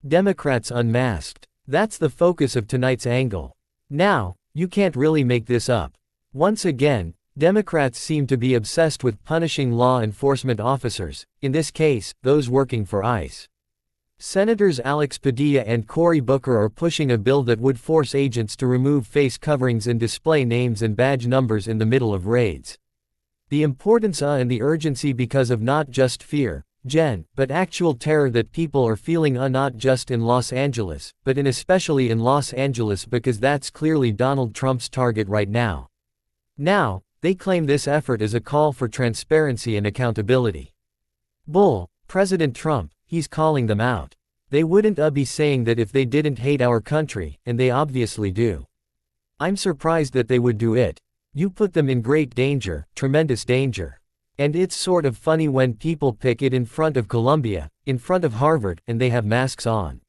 Democrats unmasked. That's the focus of tonight's angle. Now, you can't really make this up. Once again, Democrats seem to be obsessed with punishing law enforcement officers, in this case, those working for ICE. Senators Alex Padilla and Cory Booker are pushing a bill that would force agents to remove face coverings and display names and badge numbers in the middle of raids. The importance and the urgency because of not just fear, Jen, but actual terror that people are feeling not just in Los Angeles, but especially in Los Angeles because that's clearly Donald Trump's target right now. Now, they claim this effort is a call for transparency and accountability. Bull, President Trump, he's calling them out. They wouldn't be saying that if they didn't hate our country, and they obviously do. I'm surprised that they would do it. You put them in great danger, tremendous danger. And it's sort of funny when people pick it in front of Columbia, in front of Harvard, and they have masks on.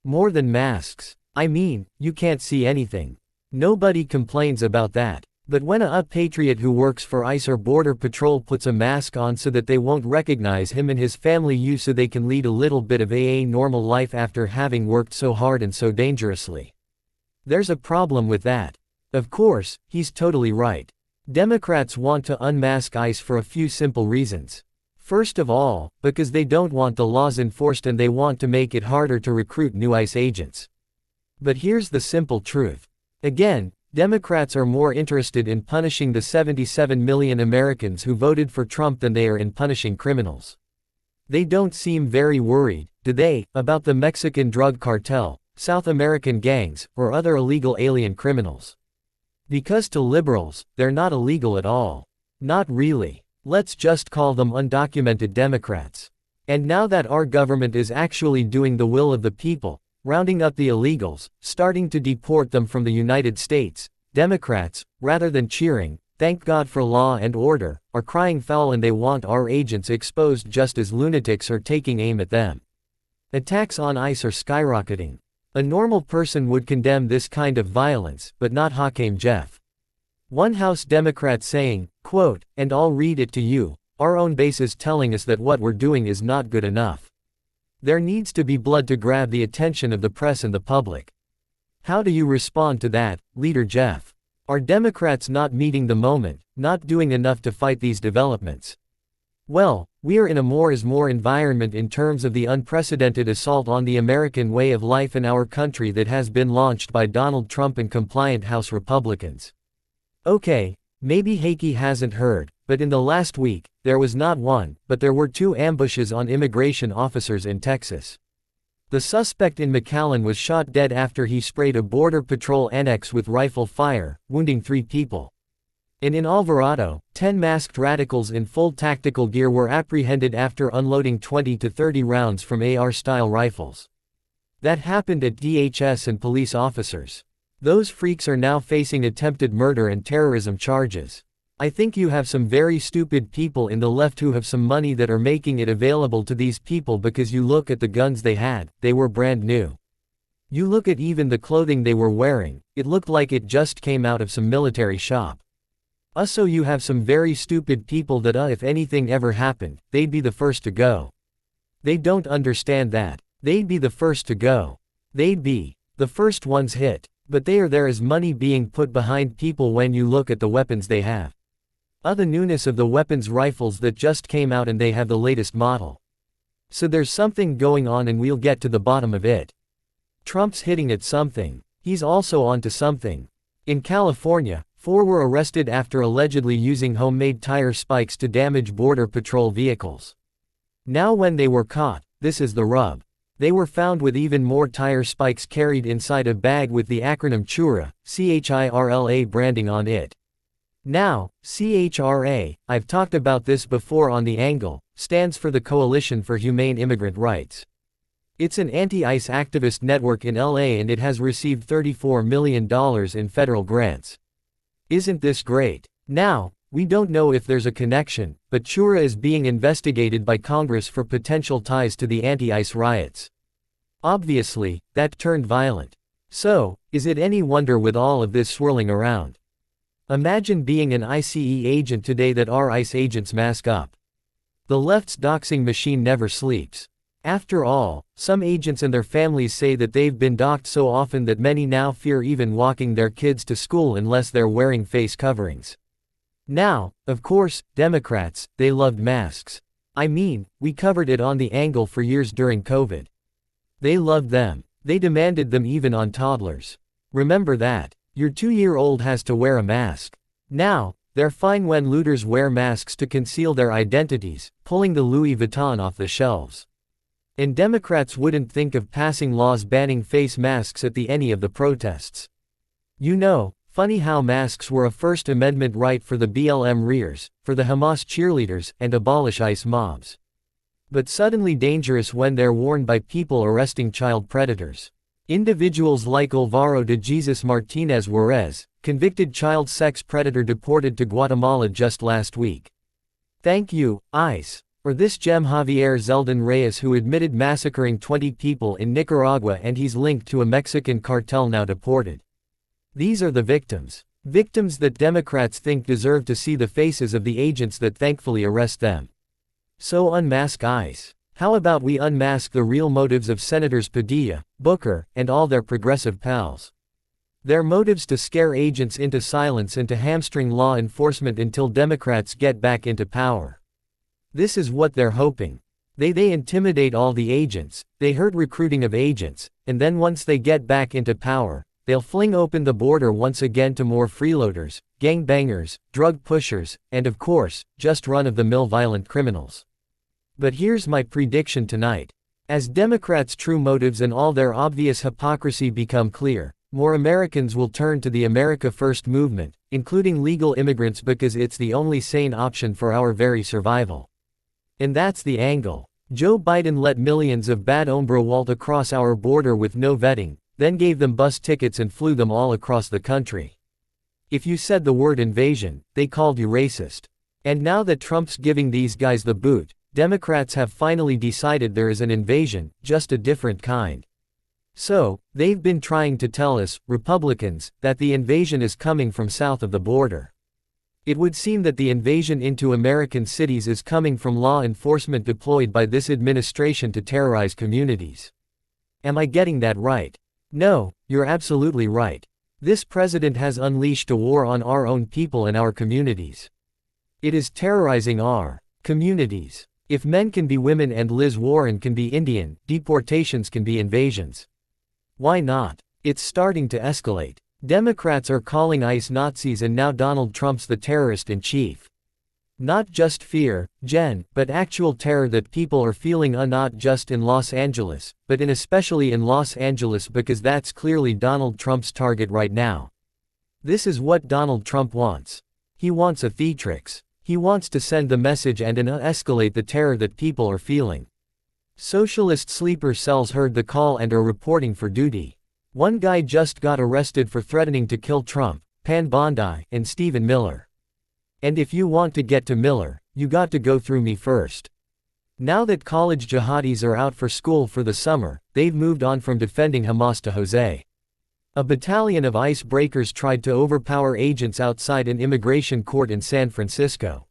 More than masks. I mean, you can't see anything. Nobody complains about that. But when a patriot who works for ICE or Border Patrol puts a mask on so that they won't recognize him and his family so they can lead a little bit of a normal life after having worked so hard and so dangerously. There's a problem with that. Of course, he's totally right. Democrats want to unmask ICE for a few simple reasons. First of all, because they don't want the laws enforced and they want to make it harder to recruit new ICE agents. But here's the simple truth. Again, Democrats are more interested in punishing the 77 million Americans who voted for Trump than they are in punishing criminals. They don't seem very worried, do they, about the Mexican drug cartel, South American gangs, or other illegal alien criminals. Because to liberals, they're not illegal at all. Not really. Let's just call them undocumented Democrats. And now that our government is actually doing the will of the people, rounding up the illegals, starting to deport them from the United States, Democrats, rather than cheering, "Thank God for law and order," are crying foul and they want our agents exposed just as lunatics are taking aim at them. Attacks on ICE are skyrocketing. A normal person would condemn this kind of violence, but not Hakeem Jeff. One House Democrat saying, quote, and I'll read it to you, "Our own base is telling us that what we're doing is not good enough. There needs to be blood to grab the attention of the press and the public." How do you respond to that, Leader Jeff? Are Democrats not meeting the moment, not doing enough to fight these developments? Well, we are in a more is more environment in terms of the unprecedented assault on the American way of life in our country that has been launched by Donald Trump and compliant House Republicans. Okay, maybe Heike hasn't heard, but in the last week, there was not one, but there were 2 ambushes on immigration officers in Texas. The suspect in McAllen was shot dead after he sprayed a Border Patrol annex with rifle fire, wounding 3 people. And in Alvarado, 10 masked radicals in full tactical gear were apprehended after unloading 20 to 30 rounds from AR-style rifles. That happened at DHS and police officers. Those freaks are now facing attempted murder and terrorism charges. I think you have some very stupid people in the left who have some money that are making it available to these people because you look at the guns they had, they were brand new. You look at even the clothing they were wearing, it looked like it just came out of some military shop. So you have some very stupid people that if anything ever happened, they'd be the first to go. They don't understand that. They'd be the first to go. They'd be the first ones hit. But there is money being put behind people when you look at the weapons they have. The newness of the weapons rifles that just came out and they have the latest model. So there's something going on and we'll get to the bottom of it. Trump's hitting at something. He's also onto something. In California, 4 were arrested after allegedly using homemade tire spikes to damage Border Patrol vehicles. Now when they were caught, this is the rub. They were found with even more tire spikes carried inside a bag with the acronym CHIRLA, CHIRLA branding on it. Now, CHRA, I've talked about this before on The Angle, stands for the Coalition for Humane Immigrant Rights. It's an anti-ICE activist network in LA and it has received $34 million in federal grants. Isn't this great? Now, we don't know if there's a connection, but CHIRLA is being investigated by Congress for potential ties to the anti-ICE riots. Obviously, that turned violent. So, is it any wonder with all of this swirling around? Imagine being an ICE agent today that our ICE agents mask up. The left's doxing machine never sleeps. After all, some agents and their families say that they've been docked so often that many now fear even walking their kids to school unless they're wearing face coverings. Now, of course, Democrats, they loved masks. I mean, we covered it on the angle for years during COVID. They loved them. They demanded them even on toddlers. Remember that. Your 2-year-old has to wear a mask. Now, they're fine when looters wear masks to conceal their identities, pulling the Louis Vuitton off the shelves. And Democrats wouldn't think of passing laws banning face masks at any of the protests. You know, funny how masks were a First Amendment right for the BLM rears, for the Hamas cheerleaders, and abolish ICE mobs. But suddenly dangerous when they're worn by people arresting child predators. Individuals like Alvaro de Jesus Martinez Juarez, convicted child sex predator deported to Guatemala just last week. Thank you, ICE. Or this gem Javier Zeldin Reyes who admitted massacring 20 people in Nicaragua and he's linked to a Mexican cartel now deported. These are the victims. Victims that Democrats think deserve to see the faces of the agents that thankfully arrest them. So unmask ICE. How about we unmask the real motives of Senators Padilla, Booker, and all their progressive pals? Their motives to scare agents into silence and to hamstring law enforcement until Democrats get back into power. This is what they're hoping. They intimidate all the agents, they hurt recruiting of agents, and then once they get back into power, they'll fling open the border once again to more freeloaders, gangbangers, drug pushers, and of course, just run-of-the-mill violent criminals. But here's my prediction tonight. As Democrats' true motives and all their obvious hypocrisy become clear, more Americans will turn to the America First movement, including legal immigrants because it's the only sane option for our very survival. And that's the angle. Joe Biden let millions of bad hombre waltz across our border with no vetting, then gave them bus tickets and flew them all across the country. If you said the word invasion, they called you racist. And now that Trump's giving these guys the boot, Democrats have finally decided there is an invasion, just a different kind. So, they've been trying to tell us, Republicans, that the invasion is coming from south of the border. It would seem that the invasion into American cities is coming from law enforcement deployed by this administration to terrorize communities. Am I getting that right? No, you're absolutely right. This president has unleashed a war on our own people and our communities. It is terrorizing our communities. If men can be women and Liz Warren can be Indian, deportations can be invasions. Why not? It's starting to escalate. Democrats are calling ICE Nazis and now Donald Trump's the terrorist-in-chief. Not just fear, Jen, but actual terror that people are feeling not just in Los Angeles, but especially in Los Angeles because that's clearly Donald Trump's target right now. This is what Donald Trump wants. He wants a theatrics. He wants to send the message and escalate the terror that people are feeling. Socialist sleeper cells heard the call and are reporting for duty. One guy just got arrested for threatening to kill Trump, Pan Bondi, and Stephen Miller. And if you want to get to Miller, you got to go through me first. Now that college jihadis are out for school for the summer, they've moved on from defending Hamas to Jose. A battalion of ICE breakers tried to overpower agents outside an immigration court in San Francisco.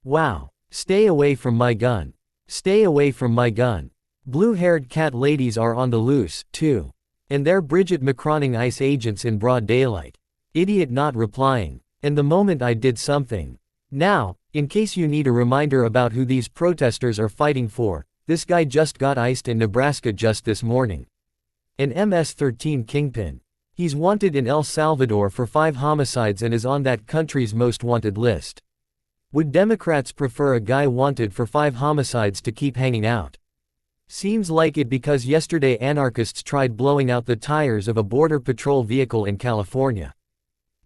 Wow. Stay away from my gun. Stay away from my gun. Blue-haired cat ladies are on the loose, too. And they're Bridget Macroning ICE agents in broad daylight. Idiot not replying. And the moment I did something. Now, in case you need a reminder about who these protesters are fighting for, this guy just got iced in Nebraska just this morning. An MS-13 kingpin. He's wanted in El Salvador for 5 homicides and is on that country's most wanted list. Would Democrats prefer a guy wanted for 5 homicides to keep hanging out? Seems like it because yesterday anarchists tried blowing out the tires of a border patrol vehicle in California.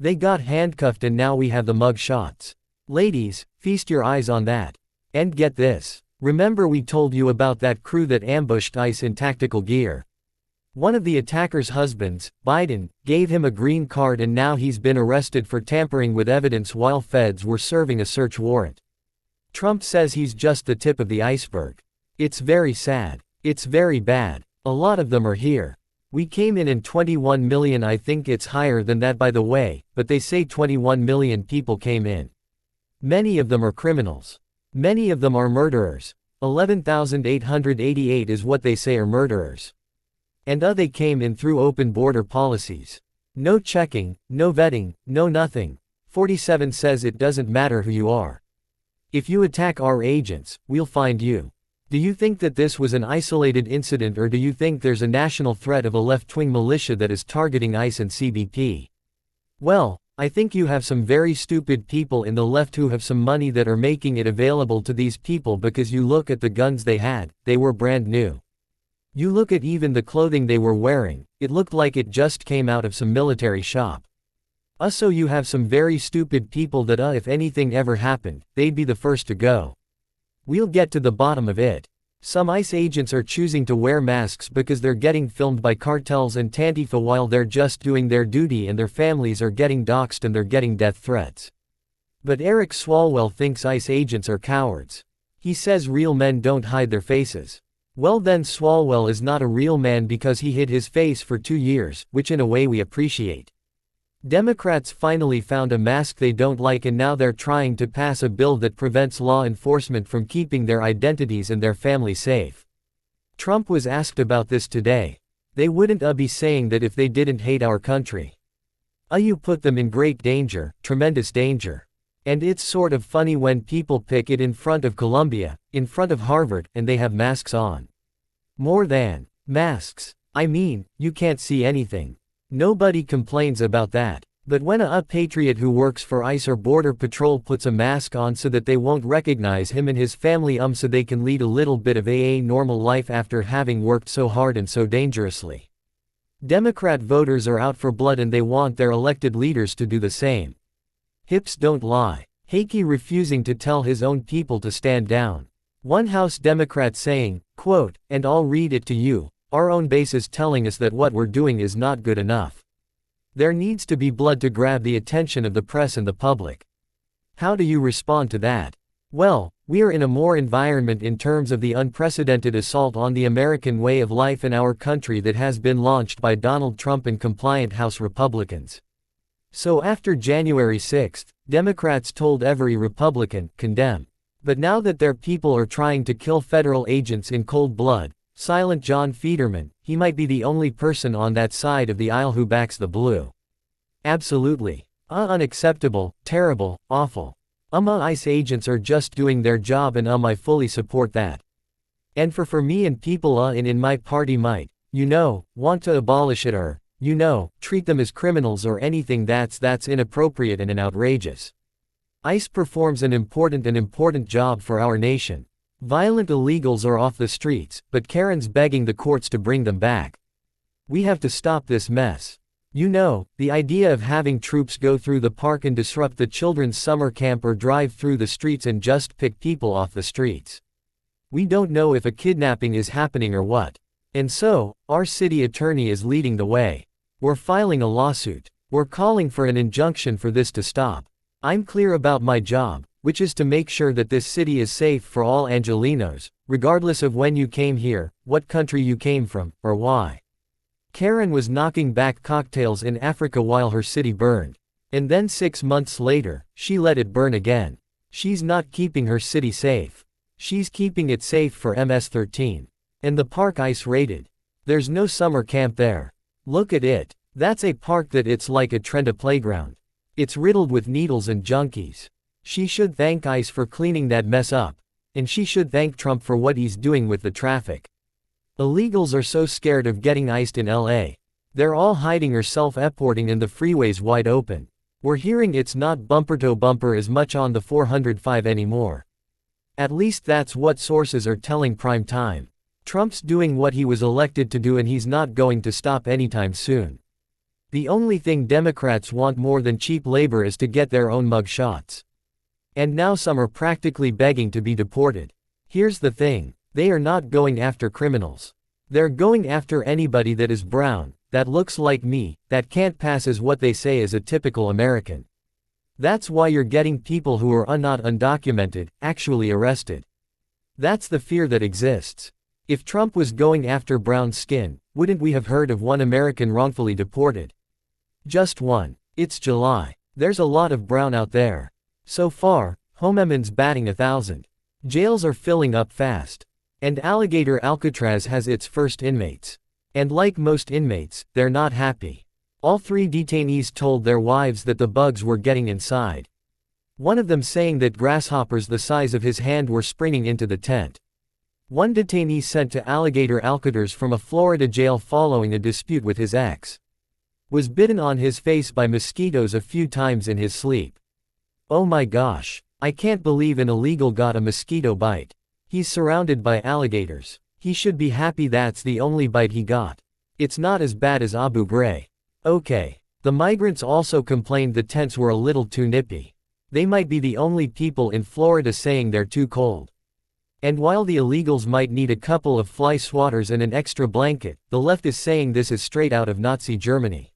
They got handcuffed and now we have the mug shots. Ladies, feast your eyes on that. And get this. Remember we told you about that crew that ambushed ICE in tactical gear. One of the attacker's husbands, Biden, gave him a green card and now he's been arrested for tampering with evidence while feds were serving a search warrant. Trump says he's just the tip of the iceberg. It's very sad. It's very bad. A lot of them are here. We came in 21 million. I think it's higher than that by the way, but they say 21 million people came in. Many of them are criminals. Many of them are murderers. 11,888 is what they say are murderers. And they came in through open border policies. No checking, no vetting, no nothing. 47 says it doesn't matter who you are. If you attack our agents, we'll find you. Do you think that this was an isolated incident, or do you think there's a national threat of a left-wing militia that is targeting ICE and CBP? Well, I think you have some very stupid people in the left who have some money that are making it available to these people, because you look at the guns they had, they were brand new. You look at even the clothing they were wearing, it looked like it just came out of some military shop. So you have some very stupid people that if anything ever happened, they'd be the first to go. We'll get to the bottom of it. Some ICE agents are choosing to wear masks because they're getting filmed by cartels and Tantifa while they're just doing their duty, and their families are getting doxxed and they're getting death threats. But Eric Swalwell thinks ICE agents are cowards. He says real men don't hide their faces. Well then, Swalwell is not a real man because he hid his face for 2 years, which in a way we appreciate. Democrats finally found a mask they don't like, and now they're trying to pass a bill that prevents law enforcement from keeping their identities and their family safe. Trump was asked about this today. They wouldn't be saying that if they didn't hate our country. You put them in great danger, tremendous danger. And it's sort of funny when people pick it in front of Columbia, in front of Harvard, and they have masks on. More than masks. I mean, you can't see anything. Nobody complains about that. But when a patriot who works for ICE or Border Patrol puts a mask on so that they won't recognize him and his family so they can lead a little bit of a normal life after having worked so hard and so dangerously. Democrat voters are out for blood, and they want their elected leaders to do the same. Hips don't lie. Hakey refusing to tell his own people to stand down. One House Democrat saying, quote, and I'll read it to you, our own base is telling us that what we're doing is not good enough. There needs to be blood to grab the attention of the press and the public. How do you respond to that? Well, we are in a more environment in terms of the unprecedented assault on the American way of life in our country that has been launched by Donald Trump and compliant House Republicans. So after January 6th, Democrats told every Republican, condemn. But now that their people are trying to kill federal agents in cold blood, silent John Fetterman, he might be the only person on that side of the aisle who backs the blue. Absolutely. Unacceptable, terrible, awful. ICE agents are just doing their job, and I fully support that. And for me and people in my party might, want to abolish it or, treat them as criminals or anything that's inappropriate and outrageous. ICE performs an important job for our nation. Violent illegals are off the streets, but Karen's begging the courts to bring them back. We have to stop this mess. The idea of having troops go through the park and disrupt the children's summer camp or drive through the streets and just pick people off the streets. We don't know if a kidnapping is happening or what. And so, our city attorney is leading the way. We're filing a lawsuit. We're calling for an injunction for this to stop. I'm clear about my job, which is to make sure that this city is safe for all Angelenos, regardless of when you came here, what country you came from, or why. Karen was knocking back cocktails in Africa while her city burned. And then 6 months later, she let it burn again. She's not keeping her city safe. She's keeping it safe for MS-13. And the park ICE raided. There's no summer camp there. Look at it. That's a park it's like a Trenta playground. It's riddled with needles and junkies. She should thank ICE for cleaning that mess up. And she should thank Trump for what he's doing with the traffic. Illegals are so scared of getting iced in LA. They're all hiding or self-reporting in the freeways wide open. We're hearing it's not bumper to bumper as much on the 405 anymore. At least that's what sources are telling Prime Time. Trump's doing what he was elected to do, and he's not going to stop anytime soon. The only thing Democrats want more than cheap labor is to get their own mug shots. And now some are practically begging to be deported. Here's the thing, they are not going after criminals. They're going after anybody that is brown, that looks like me, that can't pass as what they say is a typical American. That's why you're getting people who are not undocumented, actually arrested. That's the fear that exists. If Trump was going after brown skin, wouldn't we have heard of one American wrongfully deported? Just one. It's July. There's a lot of brown out there. So far, Homeman's batting 1,000. Jails are filling up fast. And Alligator Alcatraz has its first inmates. And like most inmates, they're not happy. All 3 detainees told their wives that the bugs were getting inside. One of them saying that grasshoppers the size of his hand were springing into the tent. One detainee sent to Alligator Alcatraz from a Florida jail following a dispute with his ex was bitten on his face by mosquitoes a few times in his sleep. Oh my gosh. I can't believe an illegal got a mosquito bite. He's surrounded by alligators. He should be happy that's the only bite he got. It's not as bad as Abu Ghraib. Okay. The migrants also complained the tents were a little too nippy. They might be the only people in Florida saying they're too cold. And while the illegals might need a couple of fly swatters and an extra blanket, the left is saying this is straight out of Nazi Germany.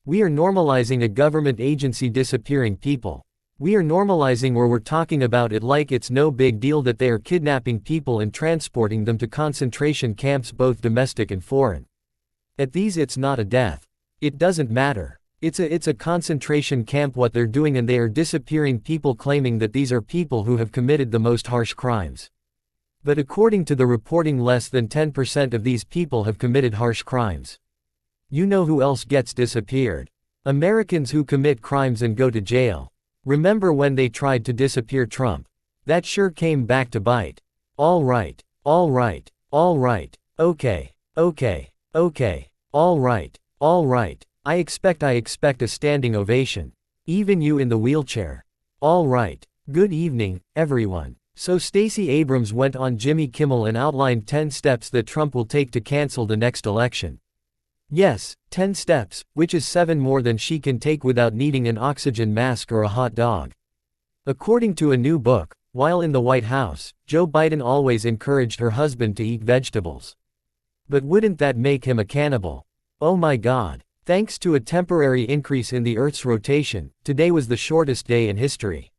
We are normalizing a government agency disappearing people. We are normalizing where we're talking about it like it's no big deal that they are kidnapping people and transporting them to concentration camps, both domestic and foreign. At these it's not a death. It doesn't matter. It's a concentration camp what they're doing, and they are disappearing people, claiming that these are people who have committed the most harsh crimes. But according to the reporting, less than 10% of these people have committed harsh crimes. You know who else gets disappeared? Americans who commit crimes and go to jail. Remember when they tried to disappear Trump? That sure came back to bite. All right, okay, all right. I expect a standing ovation. Even you in the wheelchair. All right. Good evening, everyone. So Stacey Abrams went on Jimmy Kimmel and outlined 10 steps that Trump will take to cancel the next election. Yes, 10 steps, which is 7 more than she can take without needing an oxygen mask or a hot dog. According to a new book, while in the White House, Joe Biden always encouraged her husband to eat vegetables. But wouldn't that make him a cannibal? Oh my God. Thanks to a temporary increase in the Earth's rotation, today was the shortest day in history.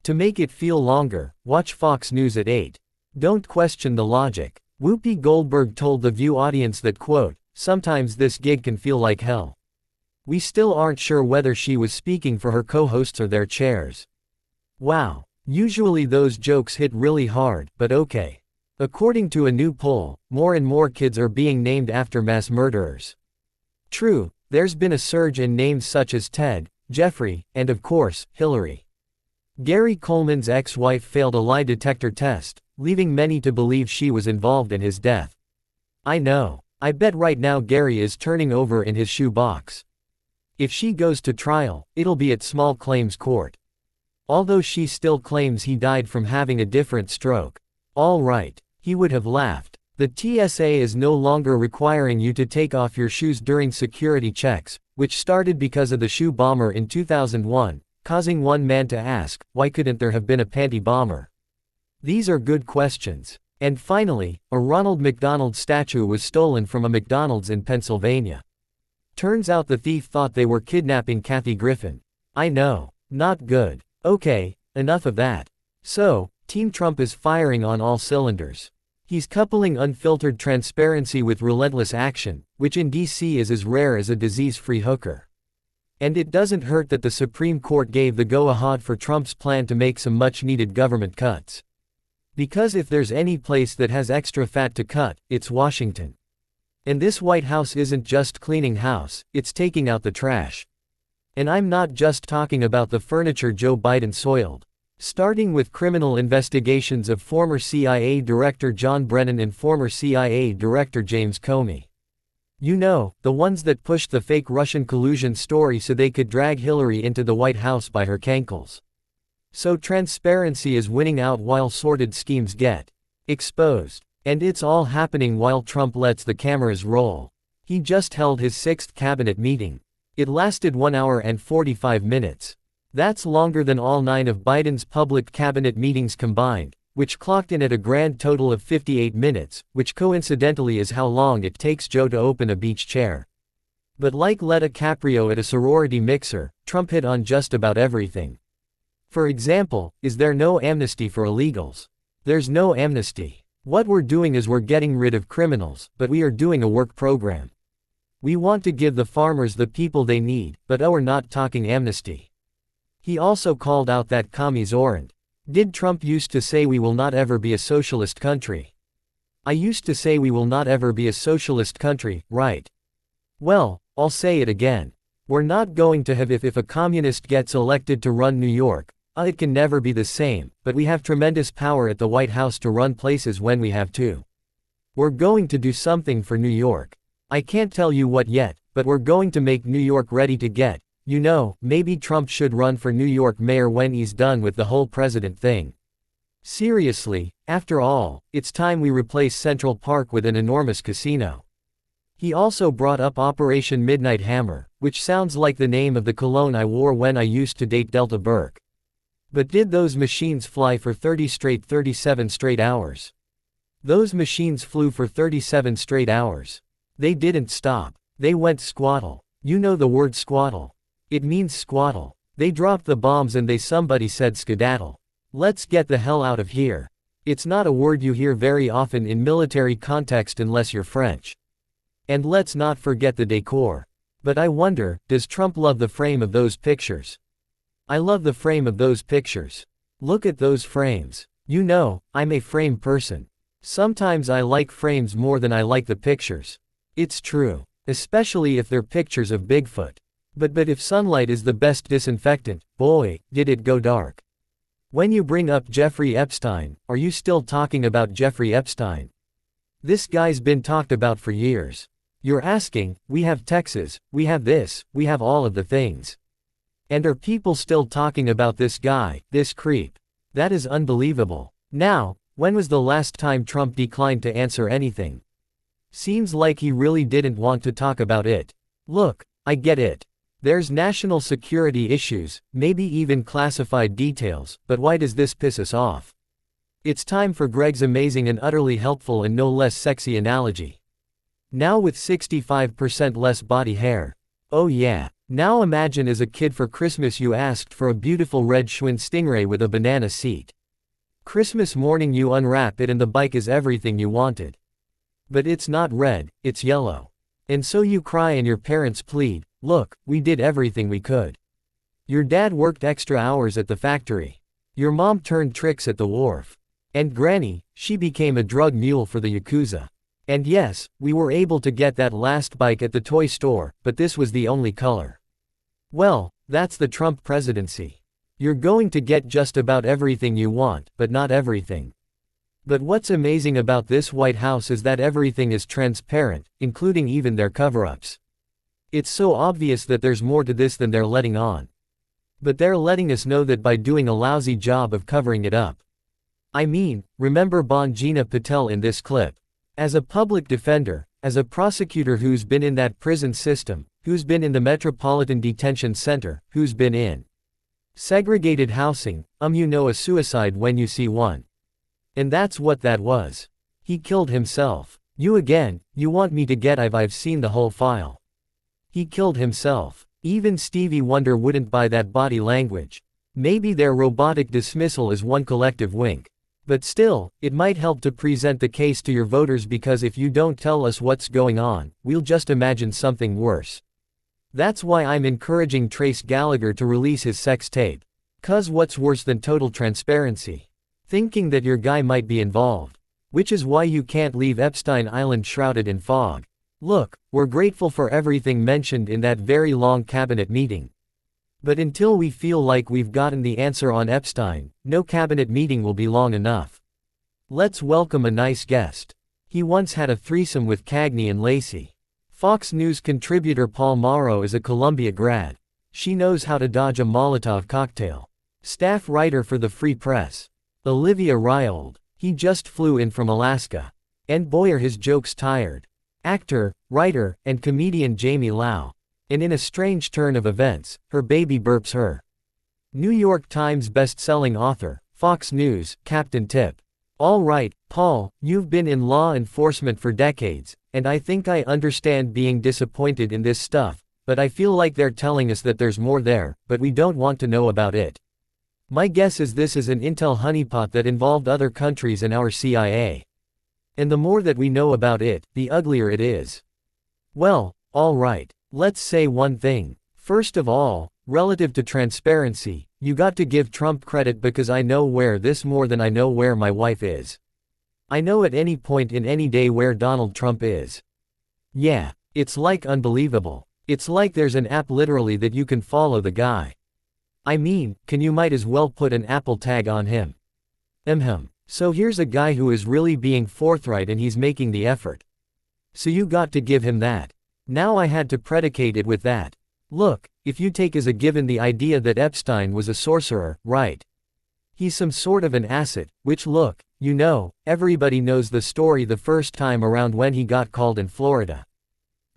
To make it feel longer, watch Fox News at 8. Don't question the logic. Whoopi Goldberg told the View audience that, quote, "Sometimes this gig can feel like hell." We still aren't sure whether she was speaking for her co-hosts or their chairs. Wow. Usually those jokes hit really hard, but okay. According to a new poll, more and more kids are being named after mass murderers. True, there's been a surge in names such as Ted, Jeffrey, and of course, Hillary. Gary Coleman's ex-wife failed a lie detector test, leaving many to believe she was involved in his death. I know. I bet right now Gary is turning over in his shoebox. If she goes to trial, it'll be at small claims court. Although she still claims he died from having a different stroke. All right, he would have laughed. The TSA is no longer requiring you to take off your shoes during security checks, which started because of the shoe bomber in 2001, causing one man to ask, why couldn't there have been a panty bomber? These are good questions. And finally, a Ronald McDonald statue was stolen from a McDonald's in Pennsylvania. Turns out the thief thought they were kidnapping Kathy Griffin. I know. Not good. Okay, enough of that. So, Team Trump is firing on all cylinders. He's coupling unfiltered transparency with relentless action, which in DC is as rare as a disease-free hooker. And it doesn't hurt that the Supreme Court gave the go-ahead for Trump's plan to make some much-needed government cuts. Because if there's any place that has extra fat to cut, it's Washington. And this White House isn't just cleaning house, it's taking out the trash. And I'm not just talking about the furniture Joe Biden soiled. Starting with criminal investigations of former CIA Director John Brennan and former CIA Director James Comey. You know, the ones that pushed the fake Russian collusion story so they could drag Hillary into the White House by her cankles. So transparency is winning out while sordid schemes get exposed. And it's all happening while Trump lets the cameras roll. He just held his 6th cabinet meeting. It lasted 1 hour and 45 minutes. That's longer than all 9 of Biden's public cabinet meetings combined, which clocked in at a grand total of 58 minutes, which coincidentally is how long it takes Joe to open a beach chair. But like Letta Caprio at a sorority mixer, Trump hit on just about everything. For example, is there no amnesty for illegals? There's no amnesty. What we're doing is we're getting rid of criminals, but we are doing a work program. We want to give the farmers the people they need, but we're not talking amnesty. He also called out that commies aren't Did Trump used to say we will not ever be a socialist country? I used to say we will not ever be a socialist country, right? Well, I'll say it again. We're not going to have if a communist gets elected to run New York. It can never be the same, but we have tremendous power at the White House to run places when we have to. We're going to do something for New York. I can't tell you what yet, but we're going to make New York ready to get, maybe Trump should run for New York mayor when he's done with the whole president thing. Seriously, after all, it's time we replace Central Park with an enormous casino. He also brought up Operation Midnight Hammer, which sounds like the name of the cologne I wore when I used to date Delta Burke. But did those machines fly for 37 straight hours? Those machines flew for 37 straight hours. They didn't stop. They went squattle. You know the word squattle. It means squattle. They dropped the bombs and somebody said skedaddle. Let's get the hell out of here. It's not a word you hear very often in military context unless you're French. And let's not forget the decor. But I wonder, does Trump love the frame of those pictures? I love the frame of those pictures. Look at those frames. I'm a frame person. Sometimes I like frames more than I like the pictures. It's true. Especially if they're pictures of Bigfoot. But if sunlight is the best disinfectant, boy, did it go dark. When you bring up Jeffrey Epstein, are you still talking about Jeffrey Epstein? This guy's been talked about for years. You're asking, we have Texas, we have this, we have all of the things. And are people still talking about this guy, this creep? That is unbelievable. Now, when was the last time Trump declined to answer anything? Seems like he really didn't want to talk about it. Look, I get it. There's national security issues, maybe even classified details, but why does this piss us off? It's time for Greg's amazing and utterly helpful and no less sexy analogy. Now with 65% less body hair. Oh yeah. Now imagine as a kid for Christmas you asked for a beautiful red Schwinn Stingray with a banana seat. Christmas morning you unwrap it and the bike is everything you wanted. But it's not red, it's yellow. And so you cry and your parents plead, look, we did everything we could. Your dad worked extra hours at the factory. Your mom turned tricks at the wharf. And Granny, she became a drug mule for the Yakuza. And yes, we were able to get that last bike at the toy store, but this was the only color. Well, that's the Trump presidency. You're going to get just about everything you want, but not everything. But what's amazing about this White House is that everything is transparent, including even their cover-ups. It's so obvious that there's more to this than they're letting on. But they're letting us know that by doing a lousy job of covering it up. I mean, remember Bongina Patel in this clip? As a public defender, as a prosecutor who's been in that prison system, who's been in the Metropolitan Detention Center, who's been in segregated housing, a suicide when you see one. And that's what that was. He killed himself. You want me to get I've seen the whole file. He killed himself. Even Stevie Wonder wouldn't buy that body language. Maybe their robotic dismissal is one collective wink. But still, it might help to present the case to your voters because if you don't tell us what's going on, we'll just imagine something worse. That's why I'm encouraging Trace Gallagher to release his sex tape. 'Cause what's worse than total transparency? Thinking that your guy might be involved. Which is why you can't leave Epstein Island shrouded in fog. Look, we're grateful for everything mentioned in that very long cabinet meeting. But until we feel like we've gotten the answer on Epstein, no cabinet meeting will be long enough. Let's welcome a nice guest. He once had a threesome with Cagney and Lacey. Fox News contributor Paul Mauro is a Columbia grad. She knows how to dodge a Molotov cocktail. Staff writer for the Free Press. Olivia Riold. He just flew in from Alaska. And boy are his jokes tired. Actor, writer, and comedian Jamie Lau. And in a strange turn of events, her baby burps her. New York Times best-selling author, Fox News, Captain Tip. All right, Paul, you've been in law enforcement for decades, and I think I understand being disappointed in this stuff, but I feel like they're telling us that there's more there, but we don't want to know about it. My guess is this is an intel honeypot that involved other countries and our CIA. And the more that we know about it, the uglier it is. Well, all right. Let's say one thing. First of all, relative to transparency, you got to give Trump credit because I know where this more than I know where my wife is. I know at any point in any day where Donald Trump is. Yeah, it's like unbelievable. It's like there's an app literally that you can follow the guy. I mean, you might as well put an Apple tag on him. So here's a guy who is really being forthright and he's making the effort. So you got to give him that. Now I had to predicate it with that. Look, if you take as a given the idea that Epstein was a sorcerer, right? He's some sort of an asset, which look, everybody knows the story the first time around when he got called in Florida.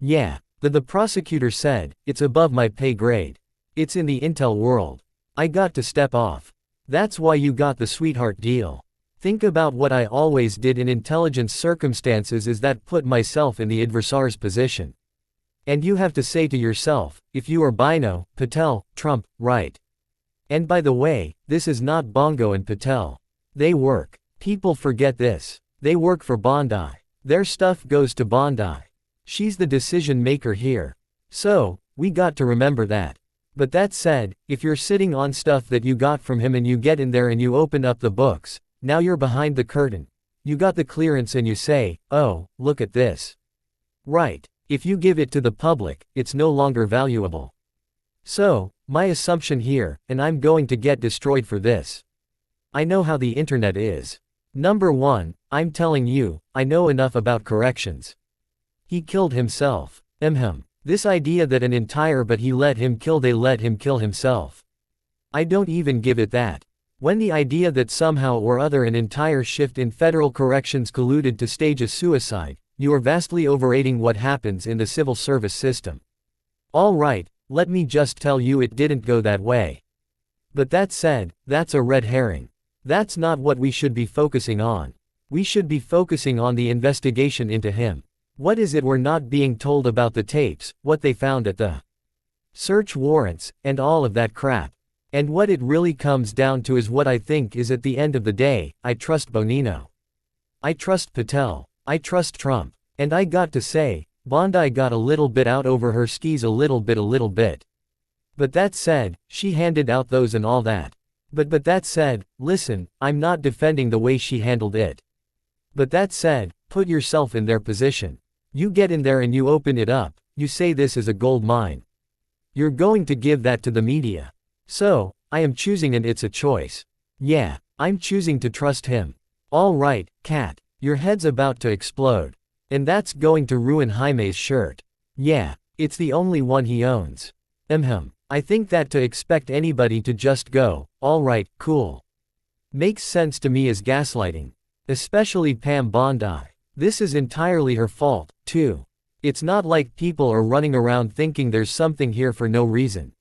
Yeah, the prosecutor said, it's above my pay grade. It's in the intel world. I got to step off. That's why you got the sweetheart deal. Think about what I always did in intelligence circumstances is that put myself in the adversary's position. And you have to say to yourself, if you are Bino, Patel, Trump, right? And by the way, this is not Bongo and Patel. They work. People forget this. They work for Bondi. Their stuff goes to Bondi. She's the decision maker here. So, we got to remember that. But that said, if you're sitting on stuff that you got from him and you get in there and you open up the books, now you're behind the curtain. You got the clearance and you say, oh, look at this. Right. If you give it to the public, it's no longer valuable. So, my assumption here, and I'm going to get destroyed for this. I know how the internet is. Number one, I'm telling you, I know enough about corrections. He killed himself. This idea that an entire but he let him kill they let him kill himself. I don't even give it that. When the idea that somehow or other an entire shift in federal corrections colluded to stage a suicide, you are vastly overrating what happens in the civil service system. All right, let me just tell you it didn't go that way. But that said, that's a red herring. That's not what we should be focusing on. We should be focusing on the investigation into him. What is it we're not being told about the tapes, what they found at the search warrants, and all of that crap. And what it really comes down to is what I think is at the end of the day, I trust Bonino. I trust Patel. I trust Trump. And I got to say, Bondi got a little bit out over her skis a little bit. But that said, she handed out those and all that. But that said, listen, I'm not defending the way she handled it. But that said, put yourself in their position. You get in there and you open it up, you say this is a gold mine. You're going to give that to the media. So, I am choosing and it's a choice. Yeah, I'm choosing to trust him. All right, Kat, your head's about to explode. And that's going to ruin Jaime's shirt. Yeah, it's the only one he owns. I think that to expect anybody to just go, all right, cool. Makes sense to me as gaslighting. Especially Pam Bondi. This is entirely her fault, too. It's not like people are running around thinking there's something here for no reason.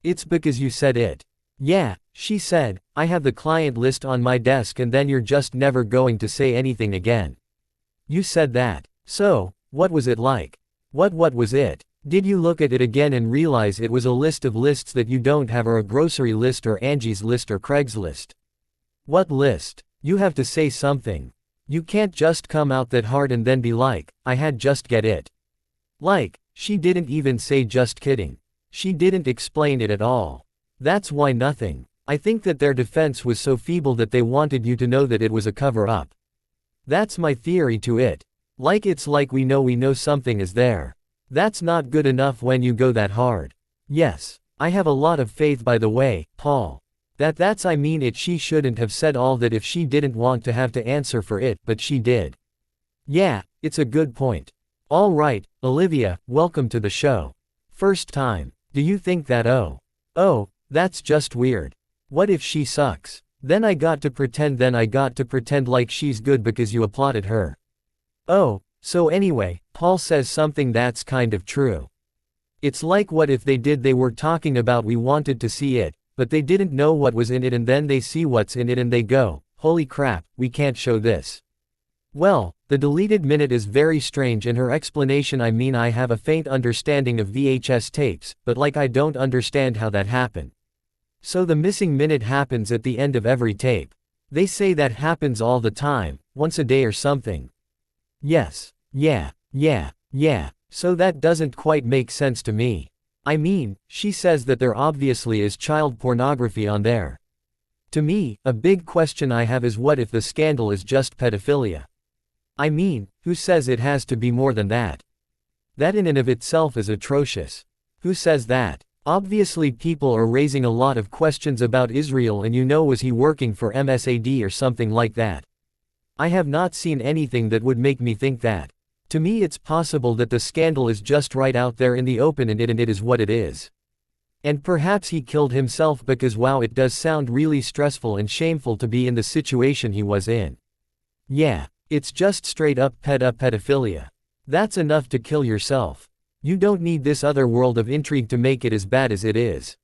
It's because you said it. Yeah, she said, I have the client list on my desk and then you're just never going to say anything again. You said that. So, what was it like? What was it? Did you look at it again and realize it was a list of lists that you don't have or a grocery list or Angie's list or Craigslist? What list? You have to say something. You can't just come out that hard and then be like, I had just get it. Like, she didn't even say just kidding. She didn't explain it at all. That's why nothing. I think that their defense was so feeble that they wanted you to know that it was a cover-up. That's my theory to it. Like it's like we know something is there. That's not good enough when you go that hard. Yes, I have a lot of faith by the way, Paul. I mean it she shouldn't have said all that if she didn't want to have to answer for it, but she did. Yeah, it's a good point. All right, Olivia, welcome to the show. First time. Do you think that oh, that's just weird. What if she sucks? Then I got to pretend like she's good because you applauded her. Oh, so anyway, Paul says something that's kind of true. It's like what if they were talking about we wanted to see it, but they didn't know what was in it and then they see what's in it and they go, holy crap, we can't show this. Well, the deleted minute is very strange and her explanation I mean I have a faint understanding of VHS tapes, but like I don't understand how that happened. So the missing minute happens at the end of every tape. They say that happens all the time, once a day or something. Yes. Yeah. So that doesn't quite make sense to me. I mean, she says that there obviously is child pornography on there. To me, a big question I have is what if the scandal is just pedophilia? I mean, who says it has to be more than that? That in and of itself is atrocious. Who says that? Obviously people are raising a lot of questions about Israel, and was he working for Mossad or something like that? I have not seen anything that would make me think that. To me it's possible that the scandal is just right out there in the open and it is what it is. And perhaps he killed himself because wow, it does sound really stressful and shameful to be in the situation he was in. Yeah, it's just straight up pedophilia. That's enough to kill yourself. You don't need this other world of intrigue to make it as bad as it is.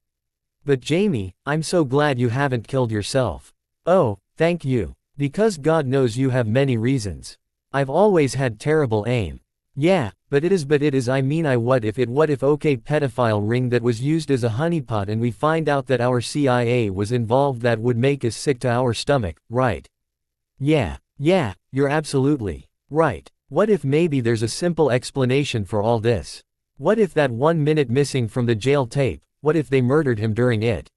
But Jamie, I'm so glad you haven't killed yourself. Oh, thank you. Because God knows you have many reasons. I've always had terrible aim. Yeah, but it is I mean what if okay pedophile ring that was used as a honeypot and we find out that our CIA was involved, that would make us sick to our stomach, right? Yeah, you're absolutely right. What if maybe there's a simple explanation for all this? What if that 1 minute missing from the jail tape, what if they murdered him during it?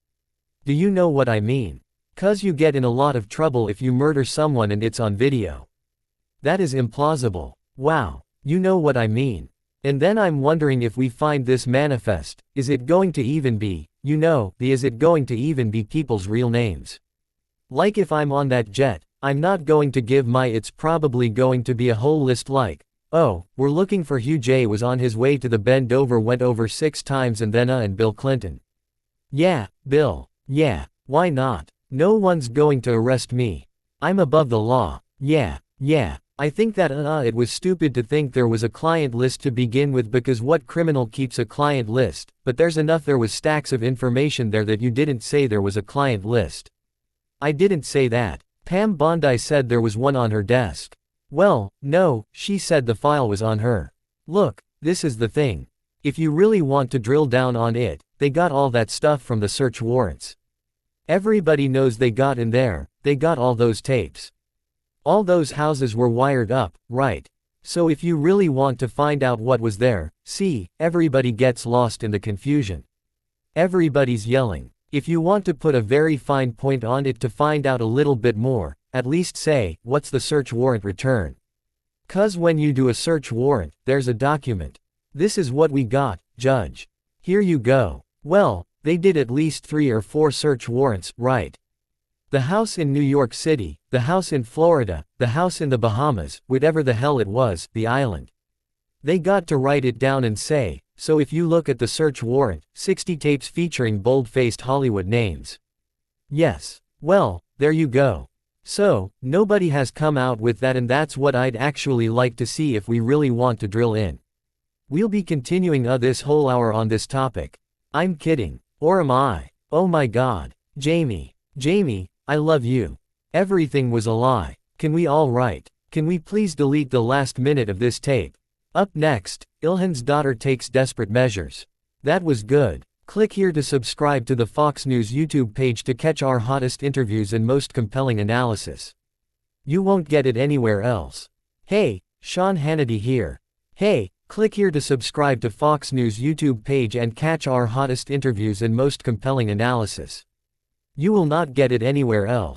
Do you know what I mean? 'Cause you get in a lot of trouble if you murder someone and it's on video. That is implausible. Wow. You know what I mean. And then I'm wondering if we find this manifest, is it going to even be, is it going to even be people's real names? Like if I'm on that jet, I'm not going to give it's probably going to be a whole list like, oh, we're looking for Hugh J. was on his way to the bend over, went over 6 times and then and Bill Clinton. Yeah, Bill. Yeah, why not? No one's going to arrest me. I'm above the law. Yeah. I think that it was stupid to think there was a client list to begin with, because what criminal keeps a client list? But there was stacks of information there that you didn't say there was a client list. I didn't say that. Pam Bondi said there was one on her desk. Well, no, she said the file was on her. Look, this is the thing. If you really want to drill down on it, they got all that stuff from the search warrants. Everybody knows they got in there, they got all those tapes. All those houses were wired up, right? So if you really want to find out what was there, see, everybody gets lost in the confusion. Everybody's yelling. If you want to put a very fine point on it to find out a little bit more, at least say, what's the search warrant return? 'Cause when you do a search warrant, there's a document. This is what we got, Judge. Here you go. Well, they did at least 3 or 4 search warrants, right? The house in New York City, the house in Florida, the house in the Bahamas, whatever the hell it was, the island. They got to write it down and say, so if you look at the search warrant, 60 tapes featuring bold-faced Hollywood names. Yes. Well, there you go. So, nobody has come out with that, and that's what I'd actually like to see if we really want to drill in. We'll be continuing this whole hour on this topic. I'm kidding. Or am I? Oh my God. Jamie, I love you. Everything was a lie. Can we all write? Can we please delete the last minute of this tape? Up next, Ilhan's daughter takes desperate measures. That was good. Click here to subscribe to the Fox News YouTube page to catch our hottest interviews and most compelling analysis. You won't get it anywhere else. Hey, Sean Hannity here. Hey, click here to subscribe to Fox News YouTube page and catch our hottest interviews and most compelling analysis. You will not get it anywhere else.